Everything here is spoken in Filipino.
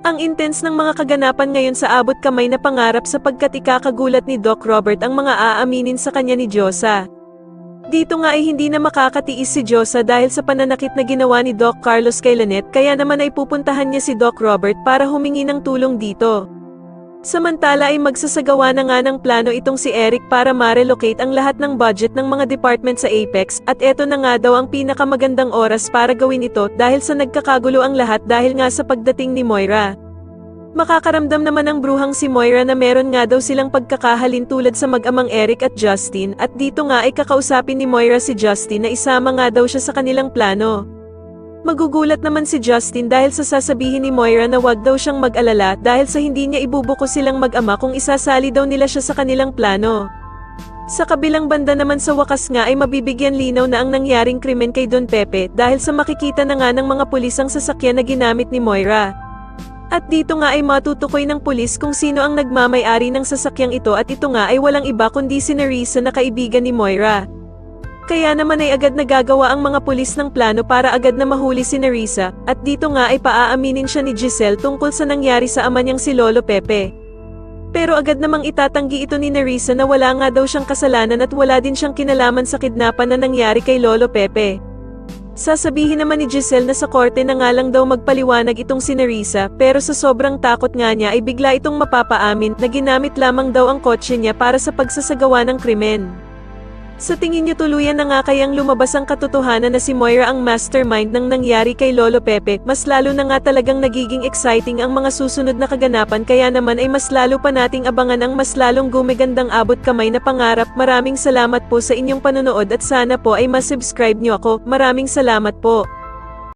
Ang intense ng mga kaganapan ngayon sa abot kamay na pangarap sapagkat ikakagulat ni Doc Robert ang mga aaminin sa kanya ni Diyosa. Dito nga ay hindi na makakatiis si Diyosa dahil sa pananakit na ginawa ni Doc Carlos kay Lynette kaya naman ay pupuntahan niya si Doc Robert para humingi ng tulong dito. Samantala ay magsasagawa na nga ng plano itong si Eric para ma-relocate ang lahat ng budget ng mga department sa Apex at eto na nga daw ang pinakamagandang oras para gawin ito dahil sa nagkakagulo ang lahat dahil nga sa pagdating ni Moira. Makakaramdam naman ang bruhang si Moira na meron nga daw silang pagkakahalin tulad sa mag-amang Eric at Justin at dito nga ay kakausapin ni Moira si Justin na isama nga daw siya sa kanilang plano. Magugulat naman si Justin dahil sa sasabihin ni Moira na wag daw siyang mag-alala dahil sa hindi niya ibubuko silang mag-ama kung isasali daw nila siya sa kanilang plano. Sa kabilang banda naman sa wakas nga ay mabibigyan linaw na ang nangyaring krimen kay Don Pepe dahil sa makikita na nga ng mga pulis ang sasakyan na ginamit ni Moira. At dito nga ay matutukoy ng pulis kung sino ang nagmamay-ari ng sasakyang ito at ito nga ay walang iba kundi si Nerissa na kaibigan ni Moira. Kaya naman ay agad nagagawa ang mga pulis ng plano para agad na mahuli si Nerissa, at dito nga ay paaaminin siya ni Giselle tungkol sa nangyari sa ama niyang si Lolo Pepe. Pero agad namang itatanggi ito ni Nerissa na wala nga daw siyang kasalanan at wala din siyang kinalaman sa kidnapan na nangyari kay Lolo Pepe. Sasabihin naman ni Giselle na sa korte na nga lang daw magpaliwanag itong si Nerissa pero sa sobrang takot nga niya ay bigla itong mapapaamin na ginamit lamang daw ang kotse niya para sa pagsasagawa ng krimen. Sa tingin niyo tuluyan na nga kayang lumabas ang katotohanan na si Moira ang mastermind ng nangyari kay Lolo Pepe, mas lalo na nga talagang nagiging exciting ang mga susunod na kaganapan kaya naman ay mas lalo pa nating abangan ang mas lalong gumigandang abot kamay na pangarap. Maraming salamat po sa inyong panonood at sana po ay masubscribe niyo ako. Maraming salamat po.